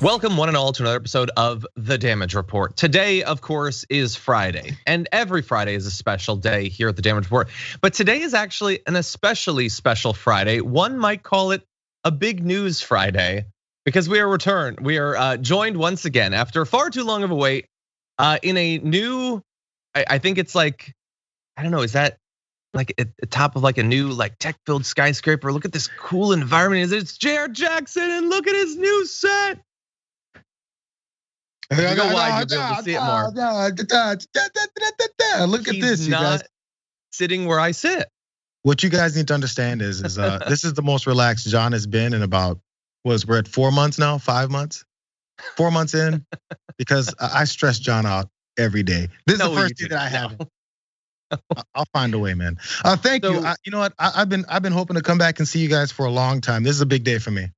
Welcome one and all to another episode of The Damage Report. Today, of course, is Friday, and every Friday is a special day here at The Damage Report. But today is actually an especially special Friday. One might call it a big news Friday because we are returned. We are joined once again after far too long of a wait in a new, I think it's like, I don't know, is that like at the top of like a new like tech-filled skyscraper? Look at this cool environment. It's Jayar Jackson, and look at his new set. Go wide, you'll be able to see it more. Look at this, you guys. Sitting where I sit. What you guys need to understand is this is the most relaxed John has been in about, we're at 4 months now, 5 months? 4 months in, because I stress John out every day. This is the first day that I haven't. I'll find a way, man. Thank you. You know what? I've been hoping to come back and see you guys for a long time. This is a big day for me.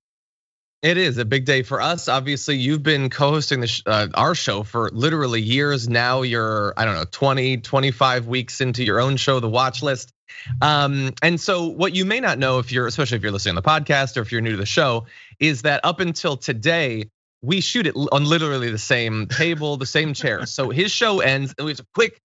It is a big day for us. Obviously, you've been co-hosting our show for literally years. Now you're, 20, 25 weeks into your own show, The Watch List. And so what you may not know, especially if you're listening to the podcast or if you're new to the show, is that up until today, we shoot it on literally the same table, the same chair. So his show ends and we have a quick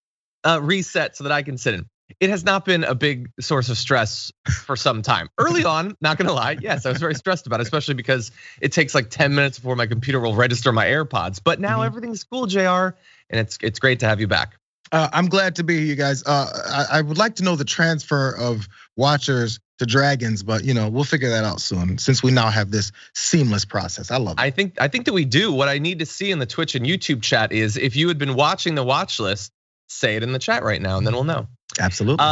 reset so that I can sit in. It has not been a big source of stress for some time. Early on, not gonna lie, yes, I was very stressed about it, especially because it takes like 10 minutes before my computer will register my AirPods. But now everything's cool, JR, and it's great to have you back. I'm glad to be here, you guys. I would like to know the transfer of watchers to Dragons, but we'll figure that out soon since we now have this seamless process. I love it. I think that we do. What I need to see in the Twitch and YouTube chat is if you had been watching the watch list, say it in the chat right now, and then we'll know. Absolutely.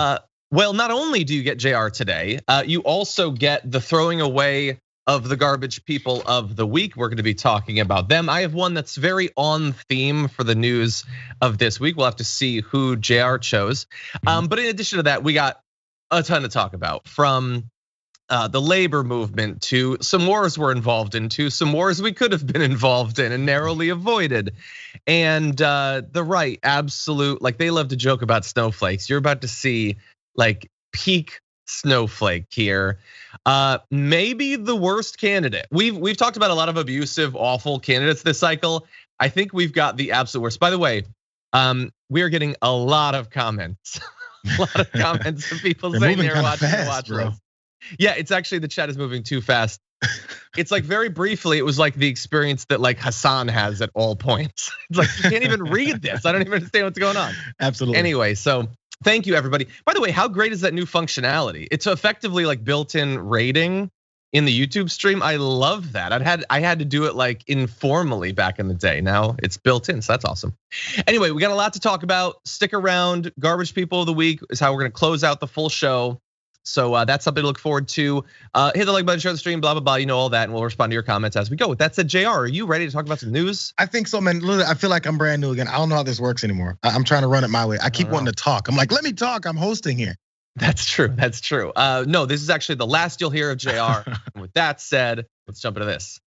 Well, not only do you get JR today, you also get the throwing away of the garbage people of the week. We're going to be talking about them. I have one that's very on theme for the news of this week. We'll have to see who JR chose. But in addition to that, we got a ton to talk about, from the labor movement to some wars we're involved in, to some wars we could have been involved in and narrowly avoided. And the right, absolute, like they love to joke about snowflakes. You're about to see like peak snowflake here. Maybe the worst candidate. We've talked about a lot of abusive, awful candidates this cycle. I think we've got the absolute worst. By the way, we are getting a lot of comments, of people saying they're watching the watch list. Yeah, it's actually, the chat is moving too fast. It's like very briefly, it was like the experience that like Hassan has at all points. It's like, you can't even read this. I don't even understand what's going on. Absolutely. Anyway, so thank you everybody. By the way, how great is that new functionality? It's effectively like built-in rating in the YouTube stream. I love that. I had to do it like informally back in the day. Now it's built in, so that's awesome. Anyway, we got a lot to talk about. Stick around. Garbage people of the week is how we're gonna close out the full show. So that's something to look forward to. Hit the like button, share the stream, blah, blah, blah. You know all that, and we'll respond to your comments as we go. With that said, JR, are you ready to talk about some news? I think so, man. Literally, I feel like I'm brand new again. I don't know how this works anymore. I'm trying to run it my way. I keep wanting to talk. I'm like, let me talk. I'm hosting here. That's true. That's true. No, this is actually the last you'll hear of JR. And with that said, let's jump into this.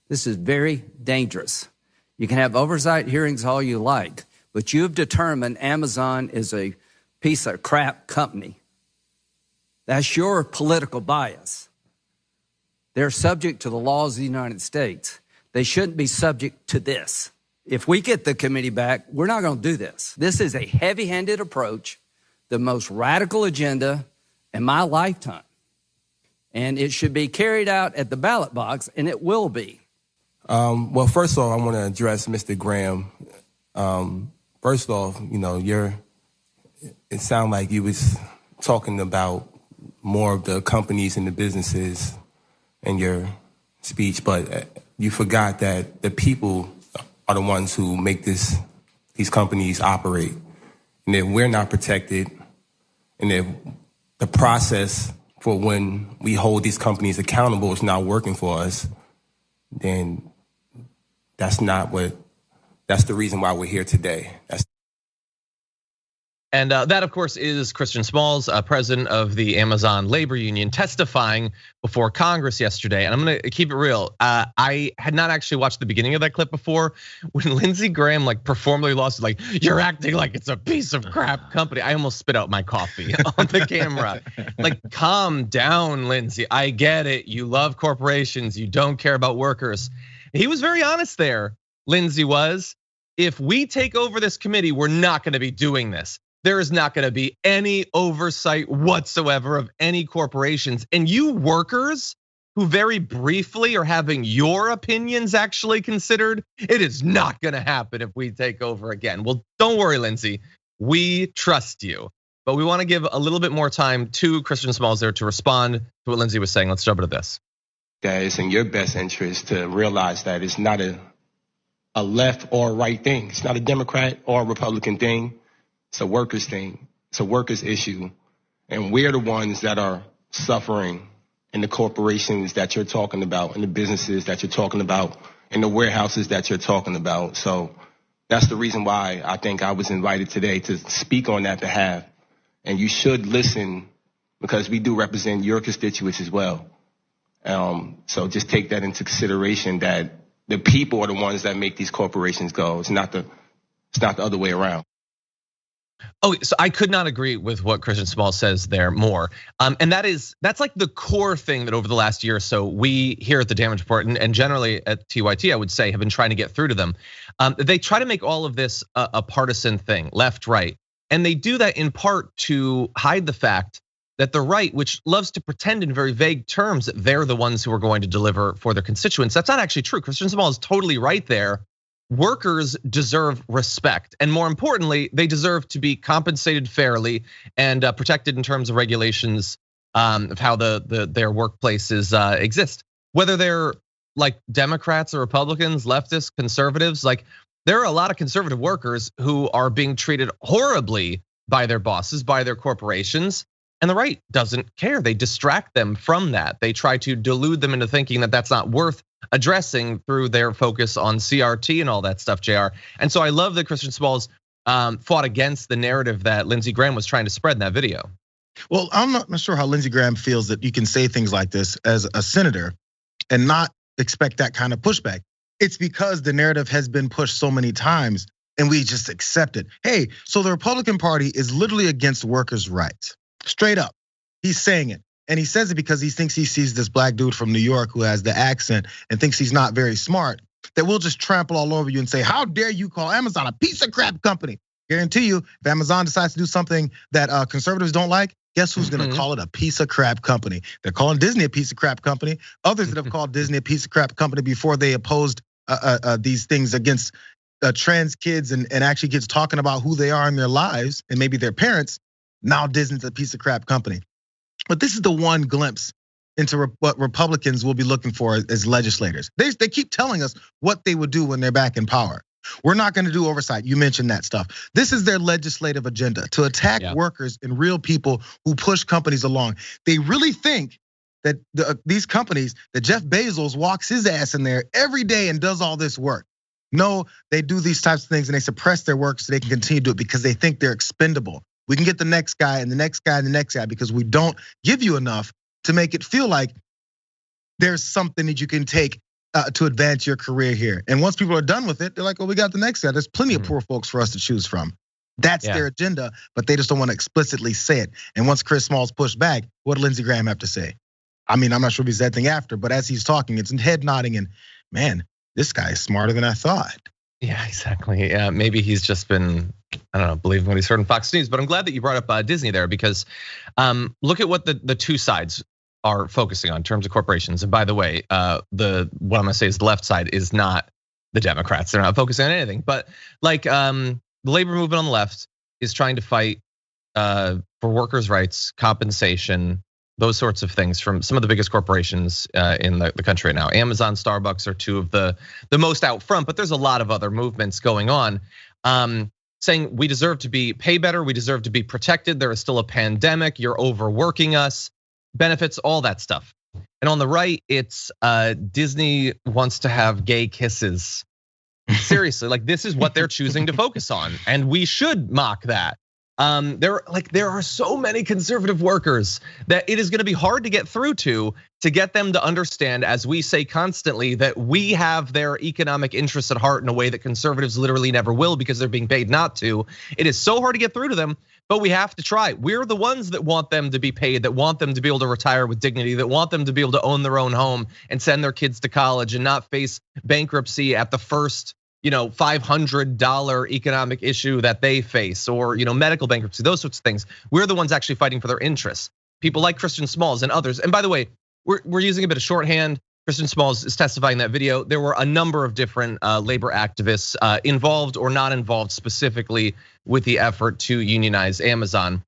This is very dangerous. You can have oversight hearings all you like, but you've determined Amazon is a piece of crap company. That's your political bias. They're subject to the laws of the United States. They shouldn't be subject to this. If we get the committee back, we're not going to do this. This is a heavy-handed approach, the most radical agenda in my lifetime. And it should be carried out at the ballot box, and it will be. Well, first off, I want to address Mr. Graham. First off, it sounded like you was talking about more of the companies and the businesses in your speech, but you forgot that the people are the ones who make these companies operate. And if we're not protected, and if the process for when we hold these companies accountable is not working for us, then that's the reason why we're here today. And that, of course, is Christian Smalls, president of the Amazon labor union, testifying before Congress yesterday. And I'm gonna keep it real. I had not actually watched the beginning of that clip before. When Lindsey Graham like performally lost, like, you're acting like it's a piece of crap company, I almost spit out my coffee on the camera. Like, calm down, Lindsey. I get it. You love corporations. You don't care about workers. He was very honest there, Lindsey was. If we take over this committee, we're not gonna be doing this. There is not gonna be any oversight whatsoever of any corporations. And you workers who very briefly are having your opinions actually considered, it is not gonna happen if we take over again. Well, don't worry, Lindsey, we trust you. But we wanna give a little bit more time to Christian Smalls there to respond to what Lindsey was saying. Let's jump into this. That it's in your best interest to realize that it's not a left or right thing. It's not a Democrat or a Republican thing. It's a workers thing. It's a workers issue. And we're the ones that are suffering in the corporations that you're talking about, in the businesses that you're talking about, in the warehouses that you're talking about. So that's the reason why I think I was invited today to speak on that behalf. And you should listen because we do represent your constituents as well. So just take that into consideration that the people are the ones that make these corporations go. It's not the other way around. Oh, so I could not agree with what Christian Small says there more. And that's like the core thing that over the last year or so, we here at the Damage Report and generally at TYT, I would say, have been trying to get through to them. They try to make all of this a partisan thing, left, right. And they do that in part to hide the fact that the right, which loves to pretend in very vague terms that they're the ones who are going to deliver for their constituents, that's not actually true. Christian Small is totally right there. Workers deserve respect, and more importantly, they deserve to be compensated fairly and protected in terms of regulations of how their workplaces exist. Whether they're like Democrats or Republicans, leftists, conservatives, like there are a lot of conservative workers who are being treated horribly by their bosses, by their corporations. And the right doesn't care. They distract them from that. They try to delude them into thinking that that's not worth addressing through their focus on CRT and all that stuff, Jayar. And so I love that Christian Smalls fought against the narrative that Lindsey Graham was trying to spread in that video. Well, I'm not sure how Lindsey Graham feels that you can say things like this as a senator and not expect that kind of pushback. It's because the narrative has been pushed so many times and we just accept it. Hey, so the Republican Party is literally against workers' rights. Straight up, he's saying it. And he says it because he thinks he sees this black dude from New York who has the accent and thinks he's not very smart, that we'll just trample all over you and say, how dare you call Amazon a piece of crap company? Guarantee you, if Amazon decides to do something that conservatives don't like, guess who's gonna call it a piece of crap company? They're calling Disney a piece of crap company. Others that have called Disney a piece of crap company before they opposed these things against trans kids and actually kids talking about who they are in their lives and maybe their parents. Now Disney's a piece of crap company. But this is the one glimpse into what Republicans will be looking for as legislators. They keep telling us what they would do when they're back in power. We're not gonna do oversight, you mentioned that stuff. This is their legislative agenda, to attack workers and real people who push companies along. They really think that these companies, that Jeff Bezos walks his ass in there every day and does all this work. No, they do these types of things and they suppress their work so they can continue to do it because they think they're expendable. We can get the next guy and the next guy and the next guy because we don't give you enough to make it feel like there's something that you can take to advance your career here. And once people are done with it, they're like, well, we got the next guy. There's plenty of poor folks for us to choose from. That's their agenda, but they just don't want to explicitly say it. And once Chris Smalls pushed back, what did Lindsey Graham have to say? I mean, I'm not sure if he said anything after, but as he's talking, it's head nodding and man, this guy is smarter than I thought. Yeah, exactly. Yeah, maybe he's just been, I don't know, believing what he's heard on Fox News. But I'm glad that you brought up Disney there because look at what the two sides are focusing on in terms of corporations. And by the way, what I'm gonna say is the left side is not the Democrats. They're not focusing on anything. But like the labor movement on the left is trying to fight for workers' rights, compensation, those sorts of things from some of the biggest corporations in the country right now. Amazon, Starbucks are two of the most out front, but there's a lot of other movements going on saying we deserve to be paid better, we deserve to be protected. There is still a pandemic, you're overworking us, benefits, all that stuff. And on the right, it's Disney wants to have gay kisses. Seriously, like this is what they're choosing to focus on, and we should mock that. There are so many conservative workers that it is going to be hard to get through to get them to understand, as we say constantly, that we have their economic interests at heart in a way that conservatives literally never will because they're being paid not to. It is so hard to get through to them, but we have to try. We're the ones that want them to be paid, that want them to be able to retire with dignity, that want them to be able to own their own home and send their kids to college and not face bankruptcy at the first $500 economic issue that they face, or medical bankruptcy, those sorts of things. We're the ones actually fighting for their interests. People like Christian Smalls and others. And by the way, we're using a bit of shorthand. Christian Smalls is testifying in that video. There were a number of different labor activists involved or not involved specifically with the effort to unionize Amazon.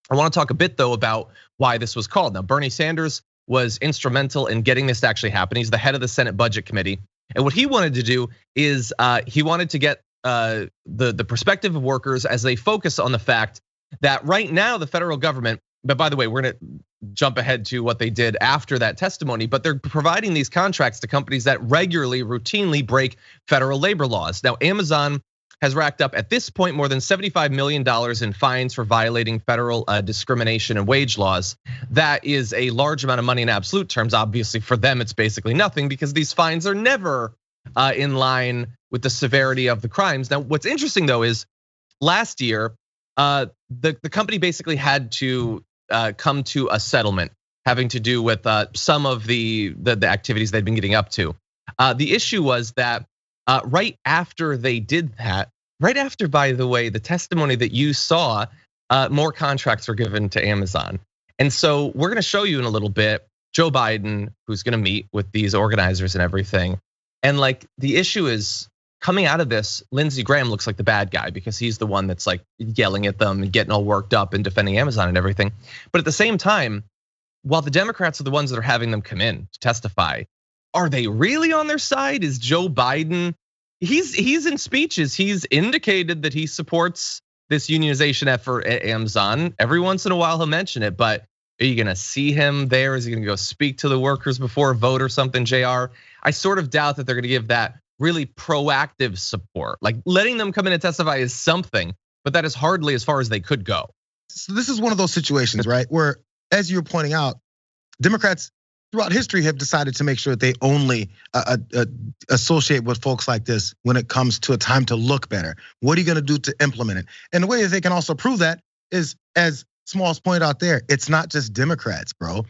I want to talk a bit though about why this was called. Now, Bernie Sanders was instrumental in getting this to actually happen. He's the head of the Senate Budget Committee. And what he wanted to do is he wanted to get the perspective of workers as they focus on the fact that right now the federal government, but by the way, we're gonna jump ahead to what they did after that testimony, but they're providing these contracts to companies that regularly, routinely break federal labor laws. Now, Amazon has racked up at this point more than $75 million in fines for violating federal discrimination and wage laws. That is a large amount of money in absolute terms. Obviously, for them, it's basically nothing because these fines are never in line with the severity of the crimes. Now, what's interesting though is last year, the company basically had to come to a settlement having to do with some of the activities they'd been getting up to. The issue was that right after they did that, right after, by the way, the testimony that you saw, more contracts were given to Amazon. And so we're gonna show you in a little bit, Joe Biden, who's gonna meet with these organizers and everything. And the issue is coming out of this, Lindsey Graham looks like the bad guy because he's the one that's yelling at them and getting all worked up and defending Amazon and everything. But at the same time, while the Democrats are the ones that are having them come in to testify, are they really on their side? Is Joe Biden, he's in speeches, he's indicated that he supports this unionization effort at Amazon. Every once in a while he'll mention it, but are you gonna see him there? Is he gonna go speak to the workers before a vote or something, Jayar? I sort of doubt that they're gonna give that really proactive support. Letting them come in and testify is something, but that is hardly as far as they could go. So this is one of those situations, right? Where, as you were pointing out, Democrats throughout history have decided to make sure that they only associate with folks like this when it comes to a time to look better. What are you gonna do to implement it? And the way that they can also prove that is, as Smalls pointed out there, it's not just Democrats, bro.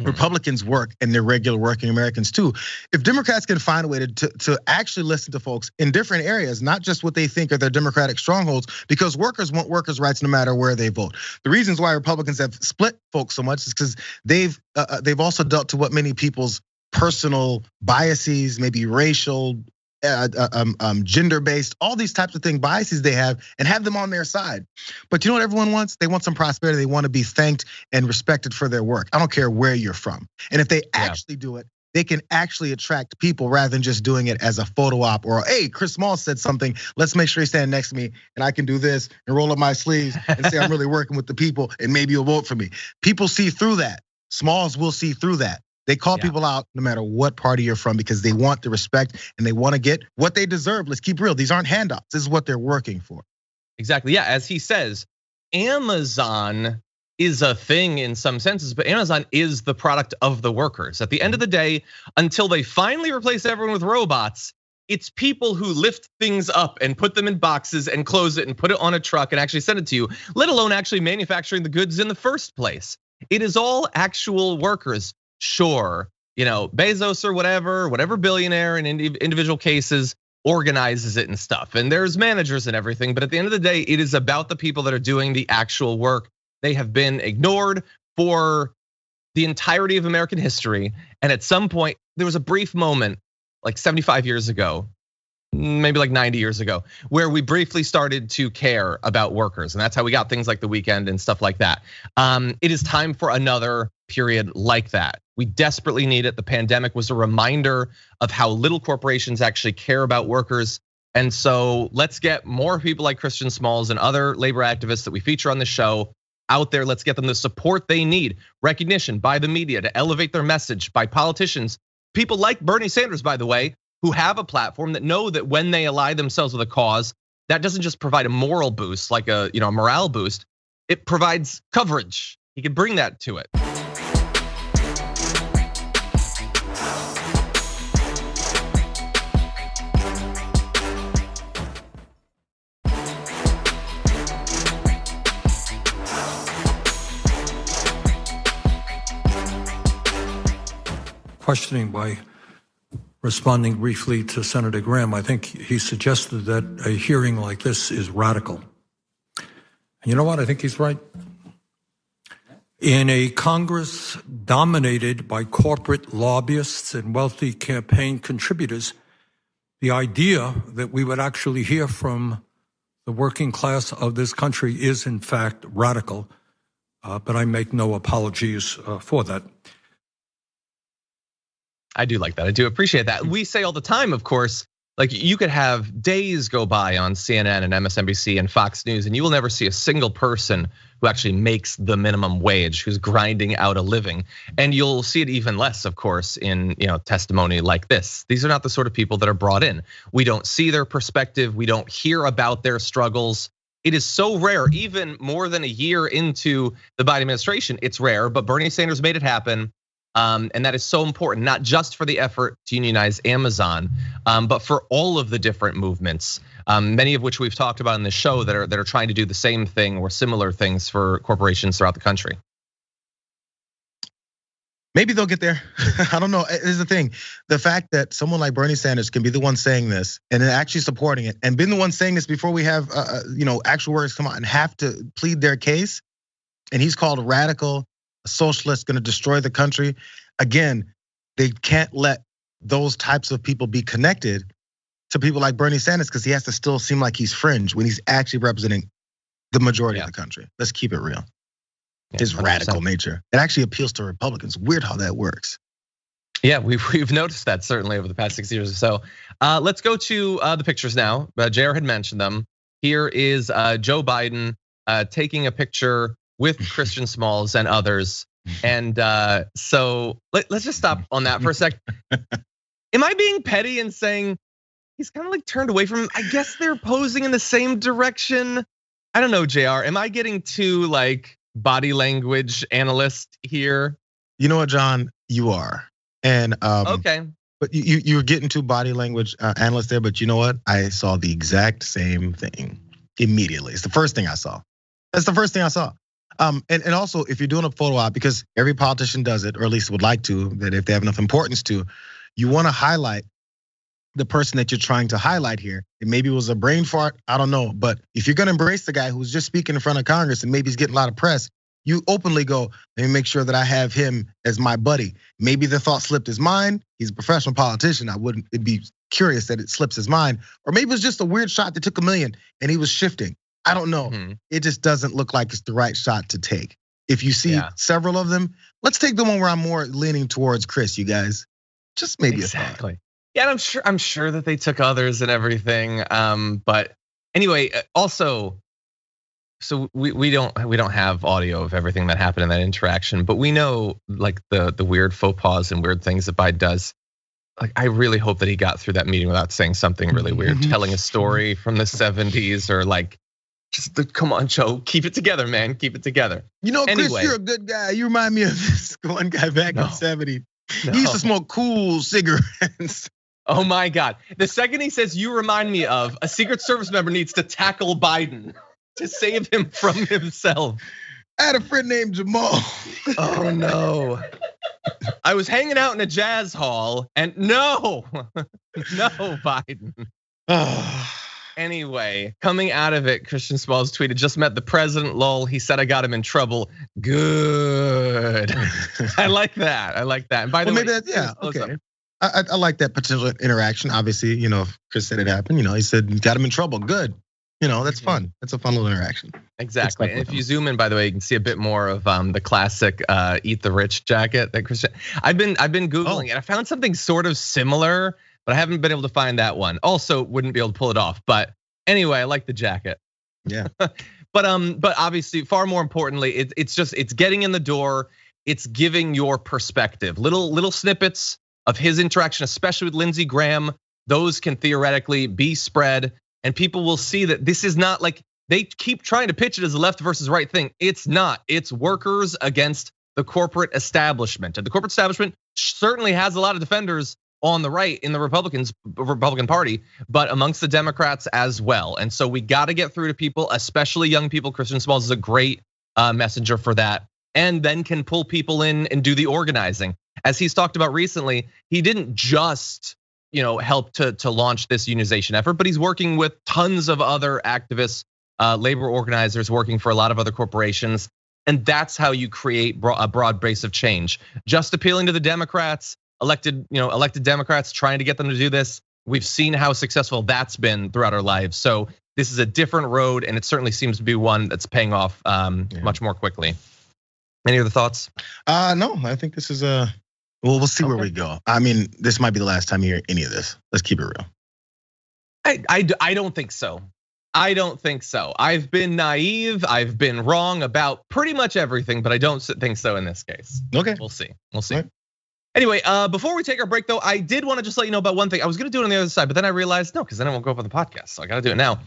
Republicans work and they're regular working Americans too. If Democrats can find a way to actually listen to folks in different areas, not just what they think are their Democratic strongholds, because workers want workers' rights no matter where they vote. The reasons why Republicans have split folks so much is because they've also dealt to what many people's personal biases, maybe racial, gender-based, all these types of things, biases they have, and have them on their side. But you know what everyone wants? They want some prosperity. They want to be thanked and respected for their work. I don't care where you're from. And if they actually do it, they can actually attract people rather than just doing it as a photo op or, hey, Chris Smalls said something, let's make sure he's standing next to me and I can do this and roll up my sleeves and say I'm really working with the people and maybe you'll vote for me. People see through that. Smalls will see through that. They call people out no matter what party you're from because they want the respect and they want to get what they deserve. Let's keep real. These aren't handouts. This is what they're working for. Exactly. Yeah, as he says, Amazon is a thing in some senses, but Amazon is the product of the workers. At the end of the day, until they finally replace everyone with robots, it's people who lift things up and put them in boxes and close it and put it on a truck and actually send it to you, let alone actually manufacturing the goods in the first place. It is all actual workers. Sure, Bezos or whatever billionaire in individual cases organizes it and stuff. And there's managers and everything, but at the end of the day, it is about the people that are doing the actual work. They have been ignored for the entirety of American history. And at some point, there was a brief moment, 75 years ago, maybe 90 years ago, where we briefly started to care about workers. And that's how we got things like the weekend and stuff like that. It is time for another period like that. We desperately need it. The pandemic was a reminder of how little corporations actually care about workers. And so let's get more people like Christian Smalls and other labor activists that we feature on the show out there. Let's get them the support they need, recognition by the media to elevate their message, by politicians, people like Bernie Sanders, by the way, who have a platform that know that when they ally themselves with a cause, that doesn't just provide a moral boost, like a morale boost. It provides coverage. He could bring that to it. Questioning by responding briefly to Senator Graham, I think he suggested that a hearing like this is radical. And you know what? I think he's right. In a Congress dominated by corporate lobbyists and wealthy campaign contributors, the idea that we would actually hear from the working class of this country is in fact radical, but I make no apologies for that. I do like that. I do appreciate that. We say all the time, of course, like you could have days go by on CNN and MSNBC and Fox News, and you will never see a single person who actually makes the minimum wage, who's grinding out a living. And you'll see it even less, of course, in testimony like this. These are not the sort of people that are brought in. We don't see their perspective. We don't hear about their struggles. It is so rare, even more than a year into the Biden administration, it's rare, but Bernie Sanders made it happen. And that is so important, not just for the effort to unionize Amazon, but for all of the different movements, many of which we've talked about in the show that are trying to do the same thing or similar things for corporations throughout the country. Maybe they'll get there. I don't know. Here's the thing. The fact that someone like Bernie Sanders can be the one saying this and then actually supporting it and being the one saying this before we have actual words come out and have to plead their case, and he's called radical, a socialist, gonna destroy the country. Again, they can't let those types of people be connected to people like Bernie Sanders because he has to still seem like he's fringe when he's actually representing the majority of the country. Let's keep it real. His 100%. Radical nature. It actually appeals to Republicans. Weird how that works. Yeah, we've noticed that certainly over the past 6 years or so. Let's go to the pictures now. Jayar had mentioned them. Here is Joe Biden taking a picture with Christian Smalls and others. And so let's just stop on that for a sec. Am I being petty and saying he's kind of like turned away from him? I guess they're posing in the same direction. I don't know, Jayar. Am I getting too like body language analyst here? You know what, John? You are. And okay. But you were getting too body language analyst there, but you know what? I saw the exact same thing immediately. It's the first thing I saw. That's the first thing I saw. And also, if you're doing a photo op, because every politician does it, or at least would like to, that if they have enough importance to, you want to highlight the person that you're trying to highlight here. And maybe it was a brain fart, I don't know. But if you're gonna embrace the guy who's just speaking in front of Congress and maybe he's getting a lot of press, you openly go, let me make sure that I have him as my buddy. Maybe the thought slipped his mind. He's a professional politician. It'd be curious that it slips his mind. Or maybe it was just a weird shot that took $1 million and he was shifting. I don't know. It just doesn't look like it's the right shot to take. If you see several of them, let's take the one where I'm more leaning towards Chris, you guys. Just maybe exactly. A thought. Yeah, and I'm sure that they took others and everything. But anyway, also, so we don't have audio of everything that happened in that interaction, but we know like the weird faux pas and weird things that Biden does. Like I really hope that he got through that meeting without saying something really weird, telling a story from the 70s or like. Just come on, Joe, keep it together, man, keep it together. You know, Chris, you're a good guy. You remind me of this one guy back in the 70s. He used to smoke cool cigarettes. Oh my God. The second he says, you remind me of, a Secret Service member needs to tackle Biden to save him from himself. I had a friend named Jamal. Oh no. I was hanging out in a jazz hall and no, Biden. Anyway, coming out of it, Christian Smalls tweeted, just met the president, lol. He said I got him in trouble. Good. I like that. And by the way, okay. I like that potential interaction. Obviously, if Chris said it happened, he said you got him in trouble. Good. That's fun. That's a fun little interaction. Exactly. And if you zoom in, by the way, you can see a bit more of the classic "Eat the Rich" jacket that Christian. I've been Googling and I found something sort of similar. But I haven't been able to find that one. Also, wouldn't be able to pull it off. But anyway, I like the jacket. Yeah. But obviously, far more importantly, it's getting in the door. It's giving your perspective. Little snippets of his interaction, especially with Lindsey Graham. Those can theoretically be spread and people will see that this is not like, they keep trying to pitch it as a left versus right thing. It's not. It's workers against the corporate establishment. And the corporate establishment certainly has a lot of defenders on the right in the Republican Party, but amongst the Democrats as well. And so we got to get through to people, especially young people. Christian Smalls is a great messenger for that, and then can pull people in and do the organizing. As he's talked about recently, he didn't just help to launch this unionization effort, but he's working with tons of other activists, labor organizers, working for a lot of other corporations. And that's how you create a broad base of change. Just appealing to the Democrats, elected Democrats, trying to get them to do this. We've seen how successful that's been throughout our lives. So this is a different road, and it certainly seems to be one that's paying off much more quickly. Any other thoughts? No, I think this is we'll see where we go. I mean, this might be the last time you hear any of this. Let's keep it real. I don't think so. I don't think so. I've been naive. I've been wrong about pretty much everything, but I don't think so in this case. Okay. We'll see. Right. Anyway, before we take our break though, I did want to just let you know about one thing. I was gonna do it on the other side, but then I realized no, because then it won't go up on the podcast. So I gotta do it now.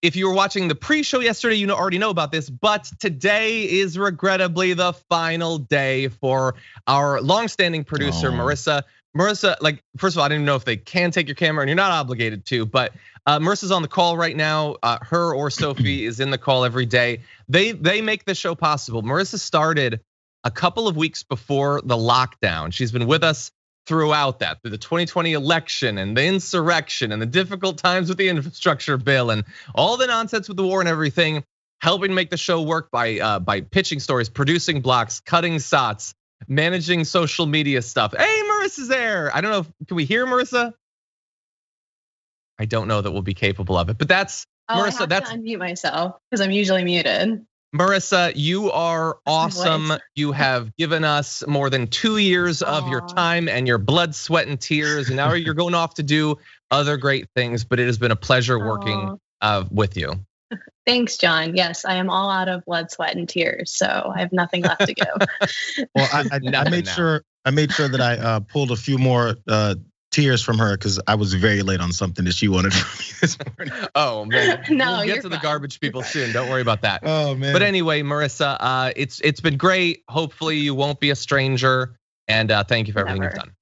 If you were watching the pre-show yesterday, you already know about this, but today is regrettably the final day for our longstanding producer, Marissa. Marissa, like, first of all, I didn't know if they can take your camera, and you're not obligated to, but Marissa's on the call right now. Her or Sophie is in the call every day. They make the show possible. Marissa started a couple of weeks before the lockdown. She's been with us throughout that, through the 2020 election and the insurrection and the difficult times with the infrastructure bill and all the nonsense with the war and everything, helping make the show work by pitching stories, producing blocks, cutting sots, managing social media stuff. Hey, Marissa's there. I don't know, can we hear Marissa? I don't know that we'll be capable of it, but that's Marissa. I have to unmute myself because I'm usually muted. Marissa, you are awesome. You have given us more than 2 years of your time and your blood, sweat, and tears. And now you're going off to do other great things, but it has been a pleasure working with you. Thanks, John. Yes, I am all out of blood, sweat, and tears, so I have nothing left to give. Well, I made sure that I pulled a few more tears from her because I was very late on something that she wanted from me this morning. Oh man, no, we'll get to the garbage people soon. Don't worry about that. Oh man. But anyway, Marissa, it's been great. Hopefully you won't be a stranger. And thank you for everything you've done.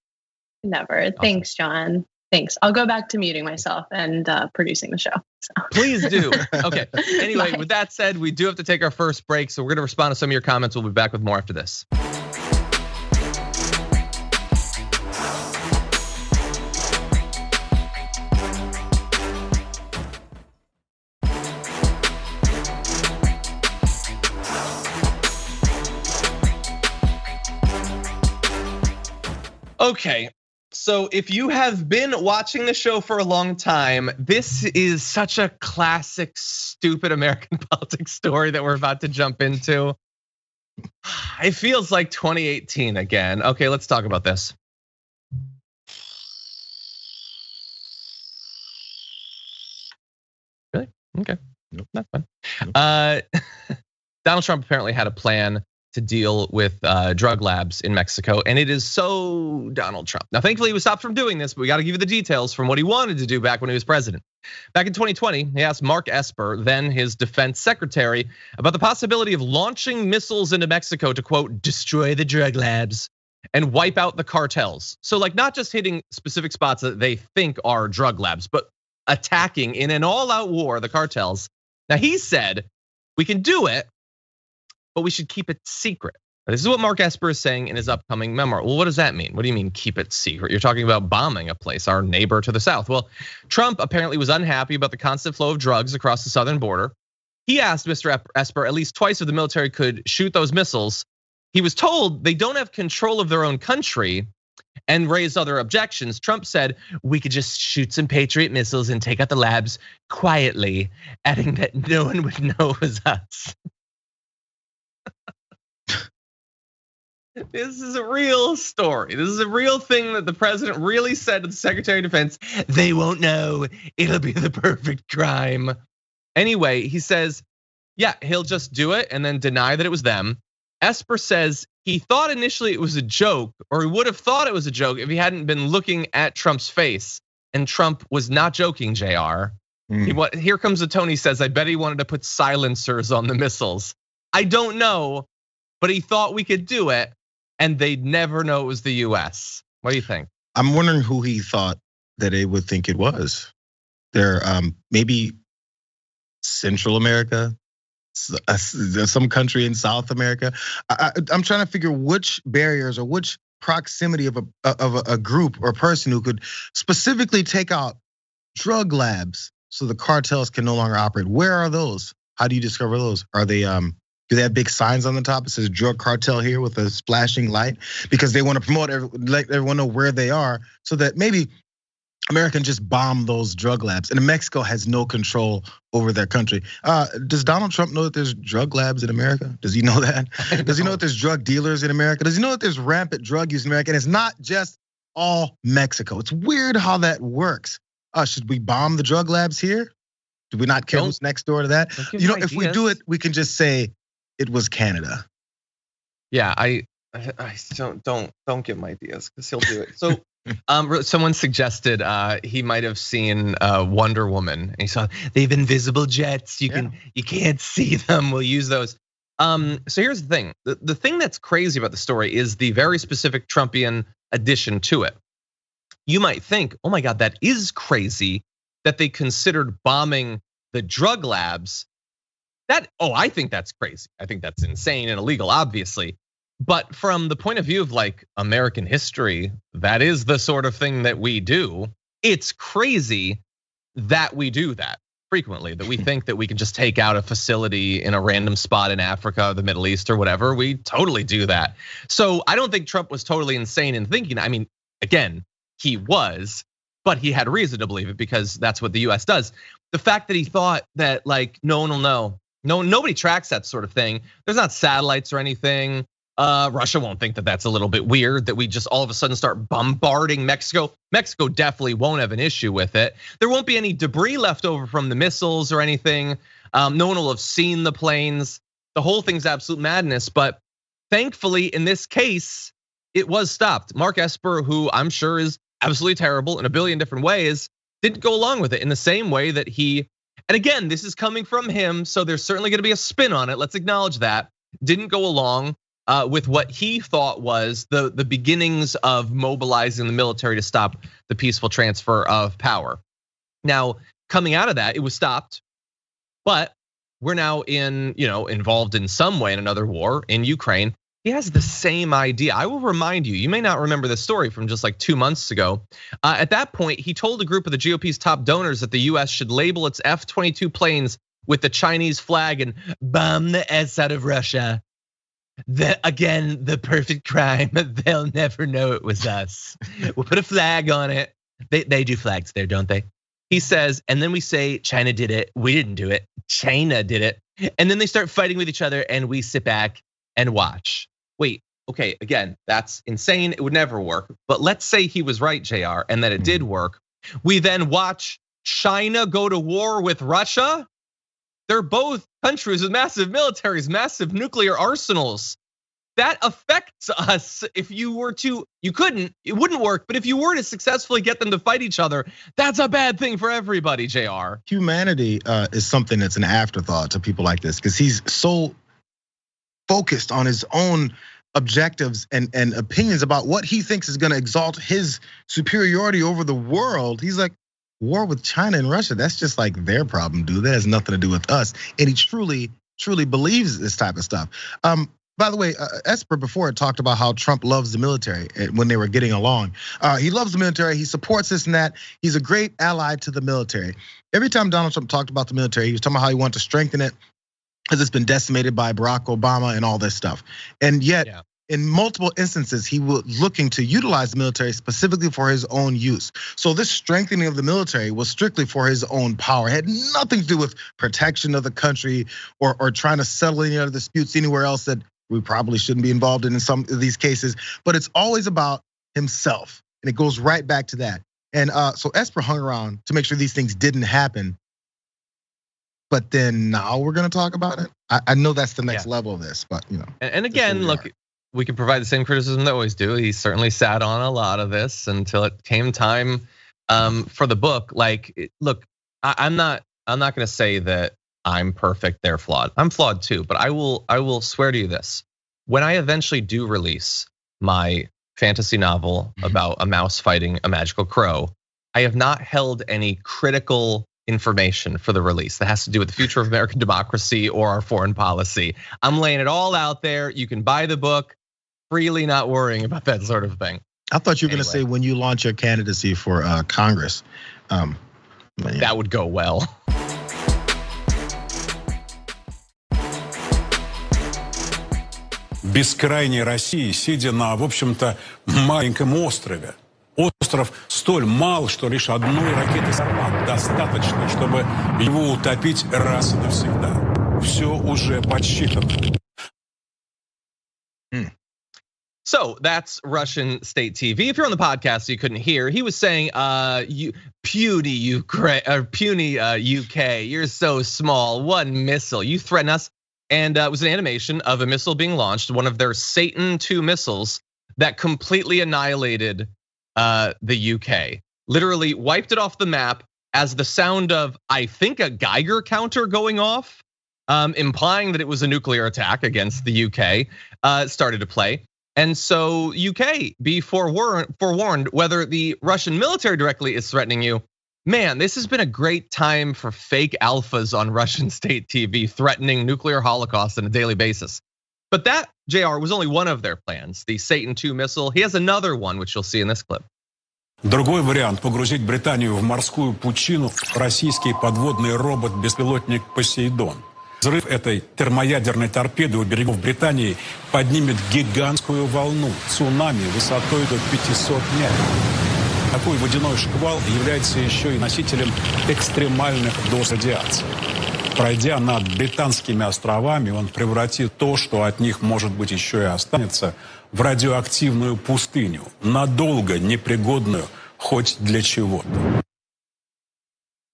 Never. Awesome. Thanks, John. Thanks. I'll go back to muting myself and producing the show. So. Please do. Okay. Anyway, with that said, we do have to take our first break. So we're going to respond to some of your comments. We'll be back with more after this. Okay, so if you have been watching the show for a long time, this is such a classic, stupid American politics story that we're about to jump into. It feels like 2018 again. Okay, let's talk about this. Really? Okay, nope, that's fine. Donald Trump apparently had a plan to deal with drug labs in Mexico, and it is so Donald Trump. Now, thankfully, he was stopped from doing this, but we got to give you the details from what he wanted to do back when he was president. Back in 2020, he asked Mark Esper, then his defense secretary, about the possibility of launching missiles into Mexico to, quote, destroy the drug labs and wipe out the cartels. So, like, not just hitting specific spots that they think are drug labs, but attacking in an all-out war the cartels. Now, he said, we can do it, but we should keep it secret. This is what Mark Esper is saying in his upcoming memoir. Well, what does that mean? What do you mean keep it secret? You're talking about bombing a place, our neighbor to the south. Well, Trump apparently was unhappy about the constant flow of drugs across the southern border. He asked Mr. Esper at least twice if the military could shoot those missiles. He was told they don't have control of their own country and raised other objections. Trump said, we could just shoot some Patriot missiles and take out the labs quietly, adding that no one would know it was us. This is a real story. This is a real thing that the president really said to the Secretary of Defense. They won't know. It'll be the perfect crime. Anyway, he says, yeah, he'll just do it and then deny that it was them. Esper says he thought initially it was a joke, or he would have thought it was a joke if he hadn't been looking at Trump's face. And Trump was not joking, Jayar. Here comes a Tony says, I bet he wanted to put silencers on the missiles. I don't know, but he thought we could do it, and they'd never know it was the US. What do you think? I'm wondering who he thought that they would think it was. They're maybe Central America, some country in South America. I'm trying to figure which barriers or which proximity of a group or person who could specifically take out drug labs so the cartels can no longer operate. Where are those? How do you discover those? Are they do they have big signs on the top that says drug cartel here with a splashing light? Because they want to promote, let everyone know where they are, so that maybe America can just bomb those drug labs. And Mexico has no control over their country. Does Donald Trump know that there's drug labs in America? Does he know that? Does he know that there's drug dealers in America? Does he know that there's rampant drug use in America? And it's not just all Mexico. It's weird how that works. Should we bomb the drug labs here? Do we not care who's next door to that? You know, if we do it, we can just say it was Canada. Yeah, I don't give him ideas because he'll do it. So someone suggested he might have seen Wonder Woman. And he saw they have invisible jets. You can't see them. We'll use those. So here's the thing. The thing that's crazy about the story is the very specific Trumpian addition to it. You might think, oh my God, that is crazy that they considered bombing the drug labs. I think that's crazy. I think that's insane and illegal, obviously. But from the point of view of like American history, that is the sort of thing that we do. It's crazy that we do that frequently, that we think that we can just take out a facility in a random spot in Africa or the Middle East or whatever. We totally do that. So I don't think Trump was totally insane in thinking. I mean, again, he was, but he had reason to believe it because that's what the US does. The fact that he thought that like no one will know, nobody tracks that sort of thing. There's not satellites or anything. Russia won't think that that's a little bit weird that we just all of a sudden start bombarding Mexico. Mexico definitely won't have an issue with it. There won't be any debris left over from the missiles or anything. No one will have seen the planes. The whole thing's absolute madness. But thankfully, in this case, it was stopped. Mark Esper, who I'm sure is absolutely terrible in a billion different ways, didn't go along with it in the same way that he, and again, this is coming from him, so there's certainly gonna be a spin on it. Let's acknowledge that. Didn't go along with what he thought was the beginnings of mobilizing the military to stop the peaceful transfer of power. Now, coming out of that, it was stopped, but we're now involved in some way in another war in Ukraine. He has the same idea. I will remind you, you may not remember this story from just like 2 months ago. At that point, he told a group of the GOP's top donors that the US should label its F-22 planes with the Chinese flag and bomb the S out of Russia. Again, the perfect crime. They'll never know it was us. We'll put a flag on it. They do flags there, don't they? He says, and then we say China did it. We didn't do it. China did it. And then they start fighting with each other and we sit back and watch. Wait, okay, again, that's insane. It would never work. But let's say he was right, Jayar, and that it did work. We then watch China go to war with Russia. They're both countries with massive militaries, massive nuclear arsenals. That affects us. If you were to, it wouldn't work. But if you were to successfully get them to fight each other, that's a bad thing for everybody, Jayar. Humanity is something that's an afterthought to people like this because he's so focused on his own objectives and opinions about what he thinks is gonna exalt his superiority over the world. He's like, war with China and Russia, that's just like their problem, dude. That has nothing to do with us. And he truly believes this type of stuff. By the way, Esper before it talked about how Trump loves the military when they were getting along. He loves the military, he supports this and that. He's a great ally to the military. Every time Donald Trump talked about the military, he was talking about how he wanted to strengthen it because it's been decimated by Barack Obama and all this stuff. And yet, in multiple instances, he was looking to utilize the military specifically for his own use. So this strengthening of the military was strictly for his own power. It had nothing to do with protection of the country or trying to settle any other disputes anywhere else that we probably shouldn't be involved in some of these cases. But it's always about himself, and it goes right back to that. And so Esper hung around to make sure these things didn't happen. But then now we're gonna talk about it. I know that's the next level of this, but And again, look, we can provide the same criticism that we always do. He certainly sat on a lot of this until it came time for the book. Like, look, I'm not going to say that I'm perfect, they're flawed. I'm flawed too, but I will swear to you this. When I eventually do release my fantasy novel about a mouse fighting a magical crow, I have not held any critical information for the release that has to do with the future of American democracy or our foreign policy. I'm laying it all out there. You can buy the book freely, not worrying about that sort of thing. I thought you were going to say when you launch your candidacy for Congress. That would go well. Бескрайней России, сидя на, в общем-то, маленьком острове. Остров столь мал, что лишь одной ракеты «Сармат» достаточно, чтобы его утопить раз и навсегда. Все уже подсчитано. So that's Russian state TV. If you're on the podcast, you couldn't hear. He was saying, puny Ukraine or puny UK, you're so small. One missile, you threaten us. And it was an animation of a missile being launched, one of their Satan II missiles that completely annihilated the UK. Literally wiped it off the map as the sound of, I think, a Geiger counter going off, implying that it was a nuclear attack against the UK, started to play. And so UK, be forewarned whether the Russian military directly is threatening you. Man, this has been a great time for fake alphas on Russian state TV threatening nuclear holocaust on a daily basis. But that, Jayar, was only one of their plans, the Satan II missile. He has another one, which you'll see in this clip. Другой вариант – погрузить Британию в морскую пучину российский подводный робот-беспилотник «Посейдон». Взрыв этой термоядерной торпеды у берегов Британии поднимет гигантскую волну, цунами высотой до 500 метров. Такой водяной шквал является еще и носителем экстремальных доз радиации. Пройдя над Британскими островами, он превратит то, что от них, может быть, еще и останется, в радиоактивную пустыню, надолго непригодную хоть для чего-то.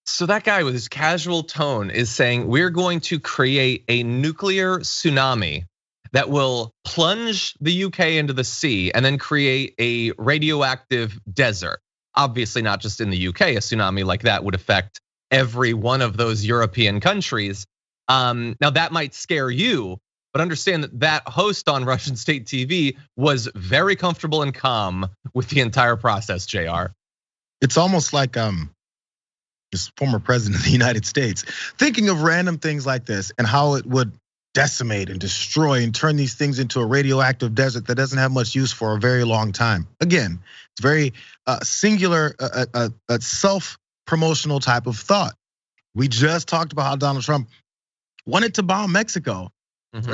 So that guy with his casual tone is saying we're going to create a nuclear tsunami that will plunge the UK into the sea and then create a radioactive desert. Obviously not just in the UK, a tsunami like that would affect every one of those European countries. Now that might scare you, but understand that that host on Russian state TV was very comfortable and calm with the entire process, Jayar. It's almost like this former president of the United States thinking of random things like this and how it would decimate and destroy and turn these things into a radioactive desert that doesn't have much use for a very long time. Again, it's very singular, a self-promotional type of thought. We just talked about how Donald Trump wanted to bomb Mexico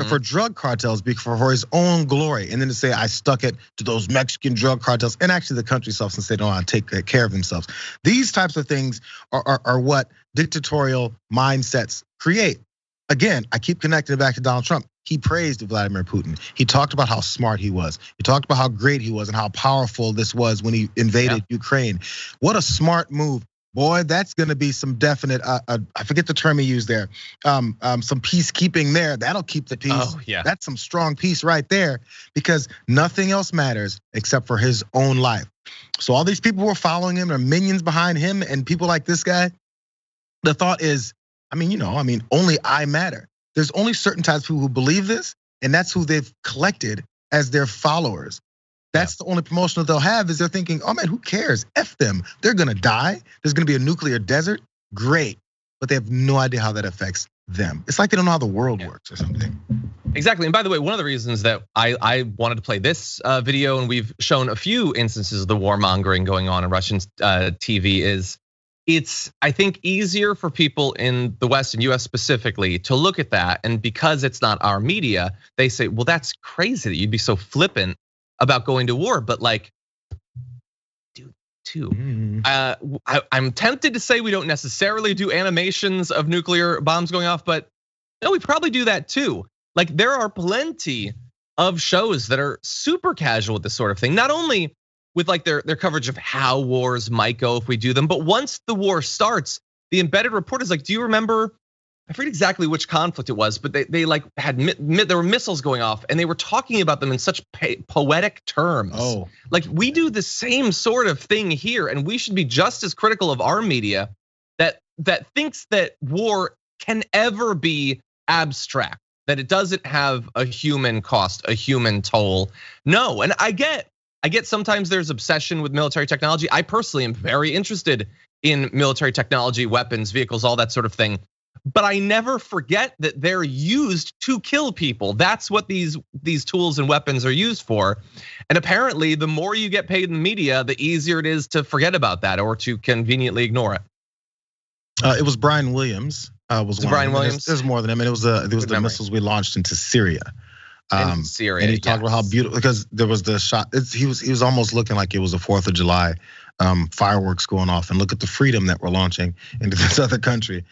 for drug cartels for his own glory. And then to say, I stuck it to those Mexican drug cartels and actually the country itself since they don't want to take care of themselves. These types of things are what dictatorial mindsets create. Again, I keep connecting it back to Donald Trump. He praised Vladimir Putin. He talked about how smart he was. He talked about how great he was and how powerful this was when he invaded Ukraine. What a smart move. Boy, that's gonna be some definite, I forget the term he used there, some peacekeeping there. That'll keep the peace. Oh, yeah. That's some strong peace right there because nothing else matters except for his own life. So all these people who are following him are minions behind him and people like this guy. The thought is, only I matter. There's only certain types of people who believe this, and that's who they've collected as their followers. That's the only promotion that they'll have is they're thinking, oh man, who cares? F them. They're gonna die. There's gonna be a nuclear desert. Great. But they have no idea how that affects them. It's like they don't know how the world works or something. Exactly. And by the way, one of the reasons that I wanted to play this video, and we've shown a few instances of the warmongering going on in Russian TV, is it's, I think, easier for people in the West and US specifically to look at that. And because it's not our media, they say, well, that's crazy that you'd be so flippant about going to war, but like, dude, too. I'm tempted to say we don't necessarily do animations of nuclear bombs going off, but no, we probably do that too. Like there are plenty of shows that are super casual with this sort of thing. Not only with like their coverage of how wars might go if we do them, but once the war starts, the embedded report is like, do you remember? I forget exactly which conflict it was, but they like had there were missiles going off, and they were talking about them in such poetic terms. Oh, like we do the same sort of thing here, and we should be just as critical of our media that that thinks that war can ever be abstract, that it doesn't have a human cost, a human toll. No, and I get sometimes there's obsession with military technology. I personally am very interested in military technology, weapons, vehicles, all that sort of thing. But I never forget that they're used to kill people. That's what these tools and weapons are used for. And apparently, the more you get paid in the media, the easier it is to forget about that or to conveniently ignore it. It was Brian Williams. Was Brian Williams? There's more than him. And it was the missiles we launched into Syria. Syria, and he talked about how beautiful, because there was the shot. He was almost looking like it was the 4th of July, fireworks going off, and look at the freedom that we're launching into this other country.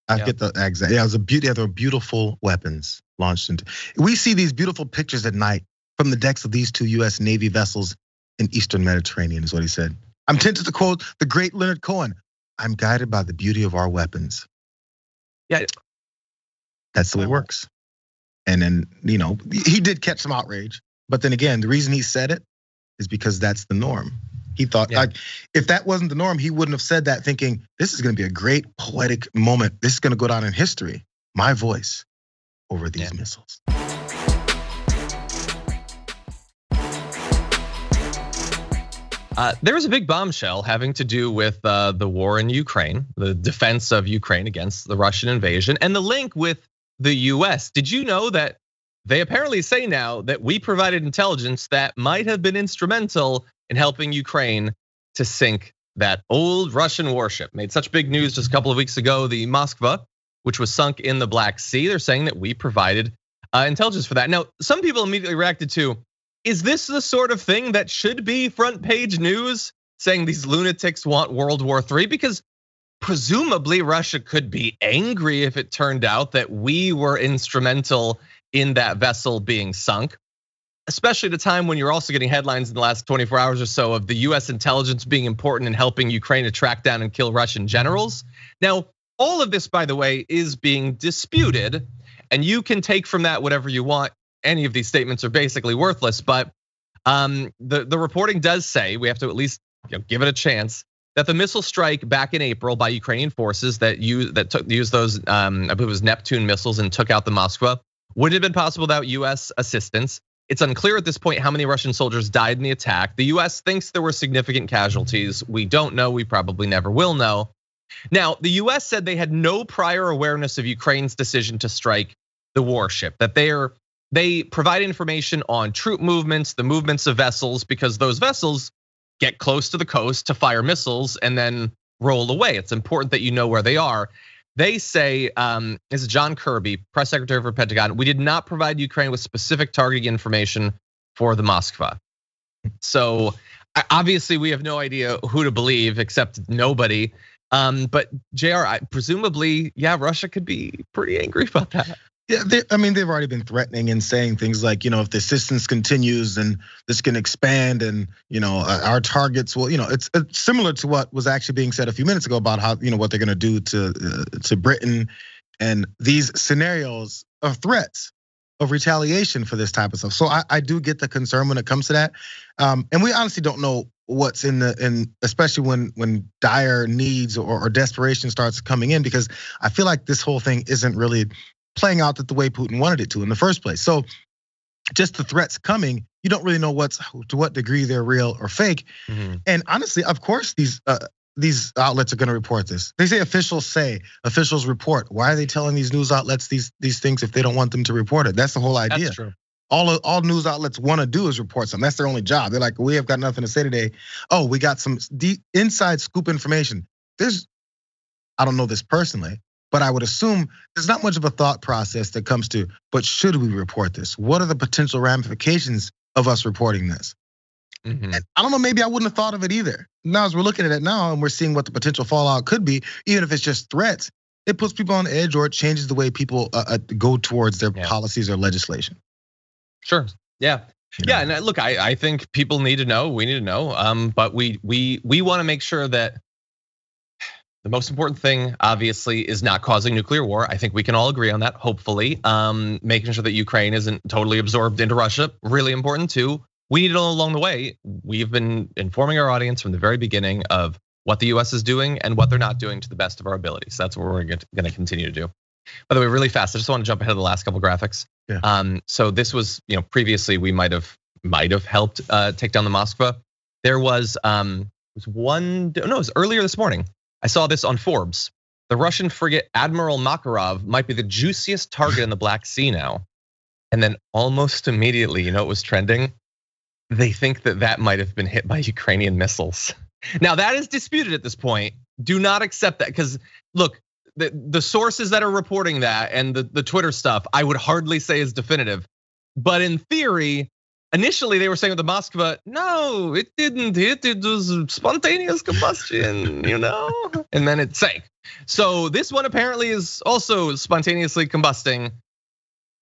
I get the exact. Yeah, it was a beauty. There were beautiful weapons launched into. We see these beautiful pictures at night from the decks of these 2 U.S. Navy vessels in Eastern Mediterranean, is what he said. I'm tempted to quote the great Leonard Cohen. I'm guided by the beauty of our weapons. Yeah, that's the way it works. And then, he did catch some outrage, but then again, the reason he said it is because that's the norm. He thought, like, if that wasn't the norm, he wouldn't have said that thinking, this is gonna be a great poetic moment. This is gonna go down in history. My voice over these missiles. There was a big bombshell having to do with the war in Ukraine, the defense of Ukraine against the Russian invasion, and the link with the US. Did you know that they apparently say now that we provided intelligence that might have been instrumental in helping Ukraine to sink that old Russian warship? Made such big news just a couple of weeks ago, the Moskva, which was sunk in the Black Sea. They're saying that we provided intelligence for that. Now, some people immediately reacted to, is this the sort of thing that should be front page news, saying these lunatics want World War III? Because presumably Russia could be angry if it turned out that we were instrumental in that vessel being sunk, especially at a time when you're also getting headlines in the last 24 hours or so of the US intelligence being important in helping Ukraine to track down and kill Russian generals. Now, all of this, by the way, is being disputed, and you can take from that whatever you want. Any of these statements are basically worthless, but the reporting does say, we have to at least give it a chance, that the missile strike back in April by Ukrainian forces that used those, I believe it was Neptune missiles, and took out the Moskva, would have been possible without US assistance. It's unclear at this point how many Russian soldiers died in the attack. The US thinks there were significant casualties. We don't know, we probably never will know. Now, the US said they had no prior awareness of Ukraine's decision to strike the warship, that they provide information on troop movements, the movements of vessels, because those vessels get close to the coast to fire missiles and then roll away. It's important that you know where they are. They say, this is John Kirby, press secretary for Pentagon, we did not provide Ukraine with specific targeting information for the Moskva. So obviously we have no idea who to believe except nobody. But Jayar, presumably, Russia could be pretty angry about that. Yeah, they've already been threatening and saying things like, if the assistance continues, and this can expand, and our targets will, it's similar to what was actually being said a few minutes ago about how, what they're going to do to Britain, and these scenarios of threats of retaliation for this type of stuff. So I do get the concern when it comes to that, and we honestly don't know what's in especially when dire needs or desperation starts coming in, because I feel like this whole thing isn't really playing out the way Putin wanted it to in the first place. So just the threats coming, you don't really know to what degree they're real or fake. Mm-hmm. And honestly, of course, these outlets are going to report this. They say officials report. Why are they telling these news outlets these things if they don't want them to report it? That's the whole idea. That's true. All news outlets want to do is report something. That's their only job. They're like, we have got nothing to say today. Oh, we got some inside scoop information. I don't know this personally, but I would assume there's not much of a thought process that comes to, but should we report this? What are the potential ramifications of us reporting this? Mm-hmm. And I don't know, maybe I wouldn't have thought of it either. Now, as we're looking at it now and we're seeing what the potential fallout could be, even if it's just threats, it puts people on the edge, or it changes the way people go towards their policies or legislation. Sure, yeah. Yeah, and look, I think people need to know, we need to know, but we wanna make sure that the most important thing, obviously, is not causing nuclear war. I think we can all agree on that, hopefully. Making sure that Ukraine isn't totally absorbed into Russia, really important too. We need to know along the way. We've been informing our audience from the very beginning of what the US is doing and what they're not doing to the best of our abilities. That's what we're going to continue to do. By the way, really fast, I just want to jump ahead of the last couple graphics. Yeah. So this was, previously we might have helped take down the Moskva. There was it was earlier this morning. I saw this on Forbes. The Russian frigate Admiral Makarov might be the juiciest target in the Black Sea now. And then almost immediately, what was trending? They think that might have been hit by Ukrainian missiles. Now that is disputed at this point. Do not accept that, because look, the sources that are reporting that and the Twitter stuff, I would hardly say is definitive. But in theory, initially they were saying with the Moskva, no, it didn't hit, it was spontaneous combustion, and then it sank. So this one apparently is also spontaneously combusting.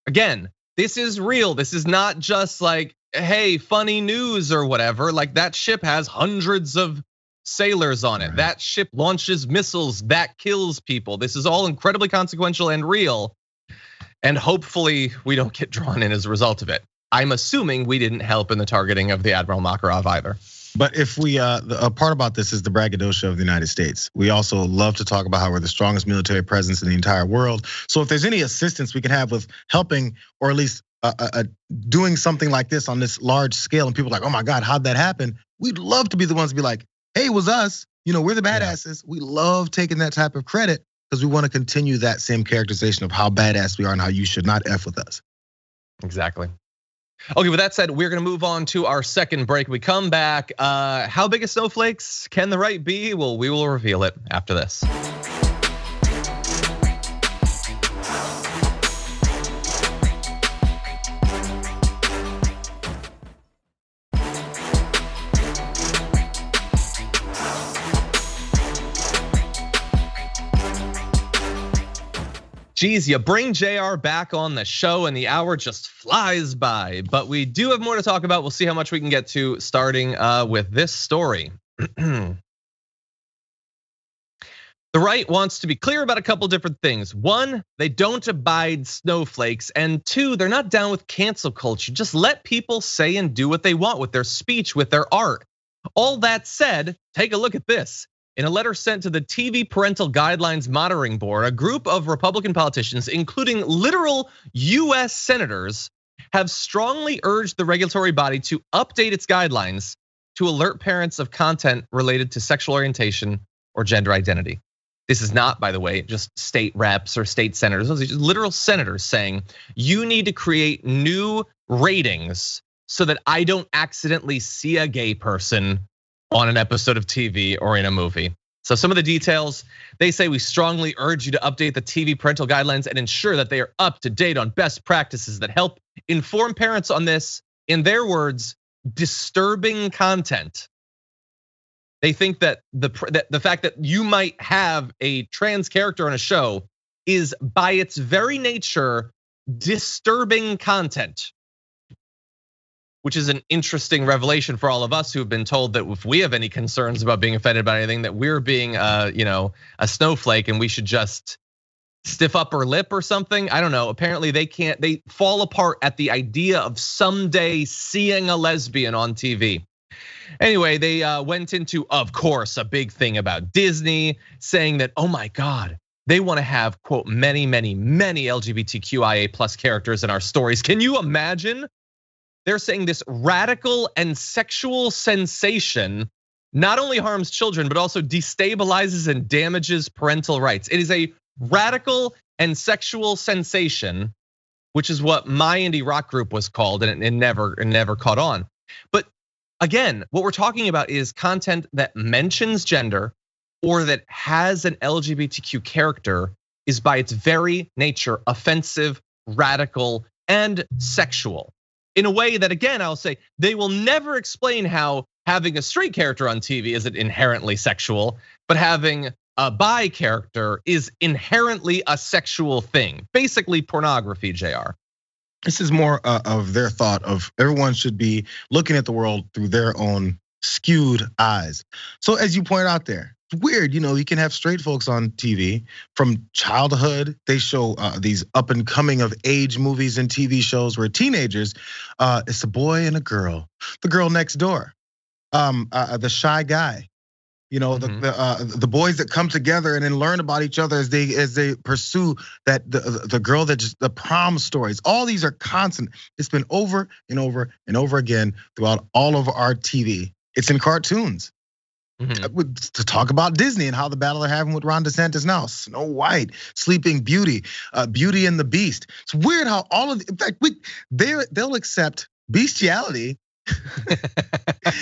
Again, this is real. This is not just like, hey, funny news or whatever. Like, that ship has hundreds of sailors on it. Right. That ship launches missiles that kills people. This is all incredibly consequential and real. And hopefully we don't get drawn in as a result of it. I'm assuming we didn't help in the targeting of the Admiral Makarov either. But if we, a part about this is the braggadocio of the United States. We also love to talk about how we're the strongest military presence in the entire world. So if there's any assistance we can have with helping, or at least doing something like this on this large scale, and people are like, oh my God, how'd that happen? We'd love to be the ones to be like, hey, it was us. We're the badasses. Yeah. We love taking that type of credit because we want to continue that same characterization of how badass we are and how you should not F with us. Exactly. Okay, with that said, we're gonna move on to our second break. We come back, how big a snowflakes can the right be? Well, we will reveal it after this. Geez, you bring Jayar back on the show and the hour just flies by, but we do have more to talk about. We'll see how much we can get to, starting with this story. The right wants to be clear about a couple different things. One, they don't abide snowflakes, and two, they're not down with cancel culture. Just let people say and do what they want with their speech, with their art. All that said, take a look at this. In a letter sent to the TV Parental Guidelines Monitoring Board, a group of Republican politicians, including literal US senators, have strongly urged the regulatory body to update its guidelines to alert parents of content related to sexual orientation or gender identity. This is not, by the way, just state reps or state senators. Those are just literal senators saying, you need to create new ratings so that I don't accidentally see a gay person on an episode of TV or in a movie. So some of the details, they say, we strongly urge you to update the TV parental guidelines and ensure that they are up to date on best practices that help inform parents on this, in their words, disturbing content. They think that the fact that you might have a trans character on a show is by its very nature disturbing content, which is an interesting revelation for all of us who have been told that if we have any concerns about being offended by anything, that we're being a snowflake and we should just stiff upper lip or something. I don't know. Apparently they can't, they fall apart at the idea of someday seeing a lesbian on TV. Anyway, they went into, of course, a big thing about Disney, saying that, oh my God, they want to have, quote, many LGBTQIA plus characters in our stories. Can you imagine? They're saying this radical and sexual sensation not only harms children, but also destabilizes and damages parental rights. It is a radical and sexual sensation, which is what my indie rock group was called, and it never caught on. But again, what we're talking about is content that mentions gender or that has an LGBTQ character is by its very nature offensive, radical, and sexual. In a way that, again, I'll say, they will never explain how having a straight character on TV isn't inherently sexual, but having a bi character is inherently a sexual thing. Basically pornography, Jayar. This is more of their thought of everyone should be looking at the world through their own skewed eyes. So as you point out there, it's weird, you can have straight folks on TV from childhood. They show these up and coming of age movies and TV shows where teenagers, it's a boy and a girl, the girl next door, the shy guy. You know, the boys that come together and then learn about each other as they pursue that the girl that just the prom stories. All these are constant. It's been over and over and over again throughout all of our TV. It's in cartoons. To talk about Disney and how the battle they're having with Ron DeSantis now, Snow White, Sleeping Beauty, Beauty and the Beast. It's weird how all of, in fact, they'll accept bestiality.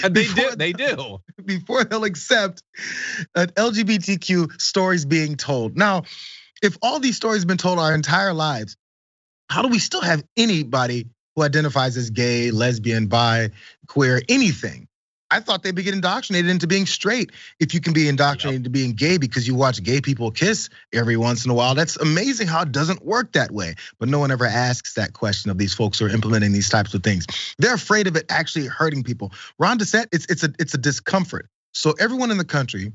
They do. Before they'll accept LGBTQ stories being told. Now, if all these stories have been told our entire lives, how do we still have anybody who identifies as gay, lesbian, bi, queer, anything? I thought they'd be getting indoctrinated into being straight. If you can be indoctrinated into being gay because you watch gay people kiss every once in a while, that's amazing how it doesn't work that way. But no one ever asks that question of these folks who are implementing these types of things. They're afraid of it actually hurting people. Ron DeSantis, it's a discomfort. So everyone in the country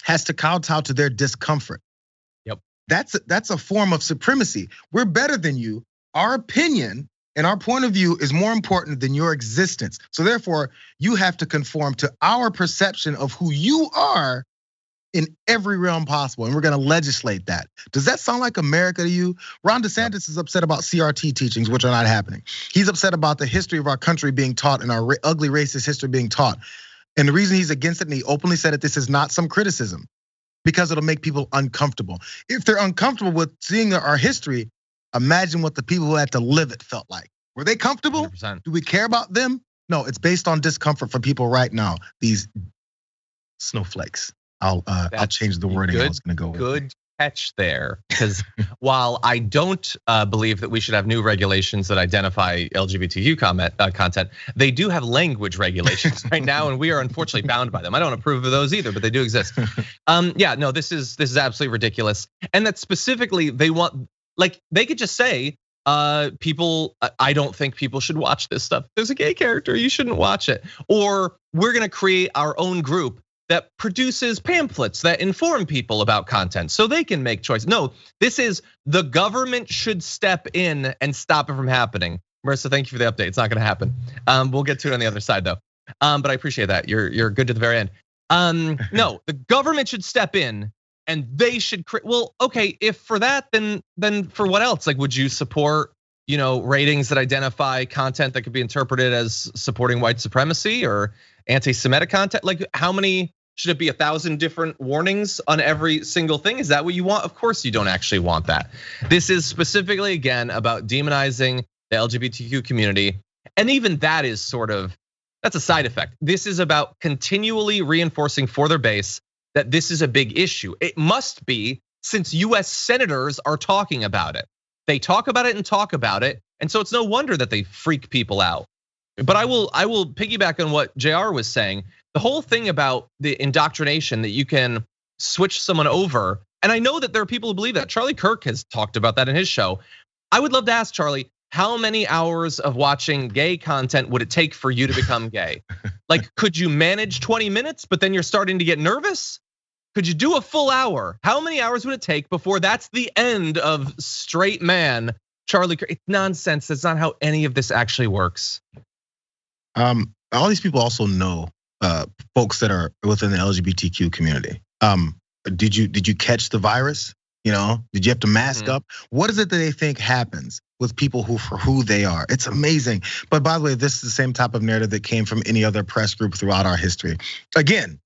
has to kowtow to their discomfort. Yep. That's a form of supremacy. We're better than you. Our opinion and our point of view is more important than your existence. So therefore, you have to conform to our perception of who you are in every realm possible. And we're gonna legislate that. Does that sound like America to you? Ron DeSantis is upset about CRT teachings, which are not happening. He's upset about the history of our country being taught and our ugly racist history being taught. And the reason he's against it, and he openly said that this is not some criticism, because it'll make people uncomfortable. If they're uncomfortable with seeing our history, imagine what the people who had to live it felt like. Were they comfortable? 100%. Do we care about them? No, it's based on discomfort for people right now. These snowflakes. I'll change the wording I was gonna go with. Good catch there, because while I don't believe that we should have new regulations that identify LGBTQ content, they do have language regulations right now, and we are unfortunately bound by them. I don't approve of those either, but they do exist. Yeah, no, this is absolutely ridiculous, and that specifically they want, like, they could just say, people, I don't think people should watch this stuff. There's a gay character, you shouldn't watch it. Or we're gonna create our own group that produces pamphlets that inform people about content so they can make choices. No, this is the government should step in and stop it from happening. Marissa, thank you for the update. It's not gonna happen. We'll get to it on the other side though. But I appreciate that. You're good to the very end. No, the government should step in and they should create. Well, okay, if for that, then for what else? Like, would you support, ratings that identify content that could be interpreted as supporting white supremacy or anti-Semitic content? Like, how many? Should it be 1,000 different warnings on every single thing? Is that what you want? Of course you don't actually want that. This is specifically, again, about demonizing the LGBTQ community. And even that is that's a side effect. This is about continually reinforcing for their base that this is a big issue. It must be, since US senators are talking about it. They talk about it and talk about it. And so it's no wonder that they freak people out. But I will piggyback on what Jayar was saying. The whole thing about the indoctrination that you can switch someone over. And I know that there are people who believe that. Charlie Kirk has talked about that in his show. I would love to ask Charlie, how many hours of watching gay content would it take for you to become gay? Like, could you manage 20 minutes, but then you're starting to get nervous? Could you do a full hour? How many hours would it take before that's the end of straight man Charlie Kirk? It's nonsense. That's not how any of this actually works. All these people also know folks that are within the LGBTQ community. Did you catch the virus? Did you have to mask up? What is it that they think happens with people for who they are? It's amazing. But by the way, this is the same type of narrative that came from any other press group throughout our history. Again,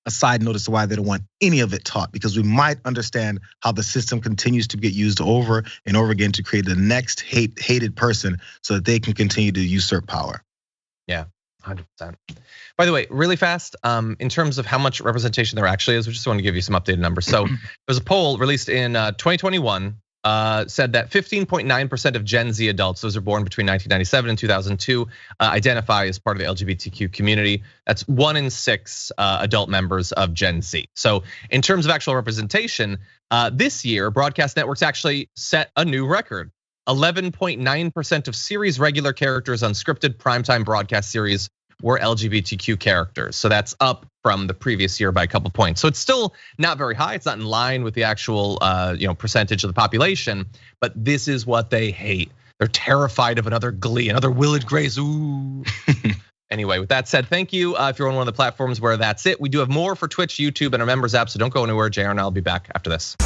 a side note as to why they don't want any of it taught, because we might understand how the system continues to get used over and over again to create the next hated person so that they can continue to usurp power. Yeah, 100%. By the way, really fast, in terms of how much representation there actually is, we just want to give you some updated numbers. So there's a poll released in 2021, said that 15.9% of Gen Z adults, those are born between 1997 and 2002, identify as part of the LGBTQ community. That's 1 in 6 adult members of Gen Z. So in terms of actual representation, this year, broadcast networks actually set a new record. 11.9% of series regular characters on scripted primetime broadcast series were LGBTQ characters. So that's up from the previous year by a couple points. So it's still not very high. It's not in line with the actual percentage of the population, but this is what they hate. They're terrified of another Glee, another Will It Grace. Ooh. Anyway. anyway, with that said, thank you. If you're on one of the platforms where that's it, we do have more for Twitch, YouTube, and our members app, so don't go anywhere. Jayar and I'll be back after this.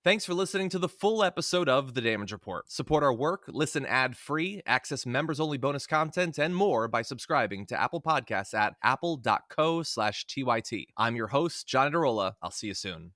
Thanks for listening to the full episode of The Damage Report. Support our work, listen ad-free, access members-only bonus content, and more by subscribing to Apple Podcasts at apple.co/TYT. I'm your host, John Adarola. I'll see you soon.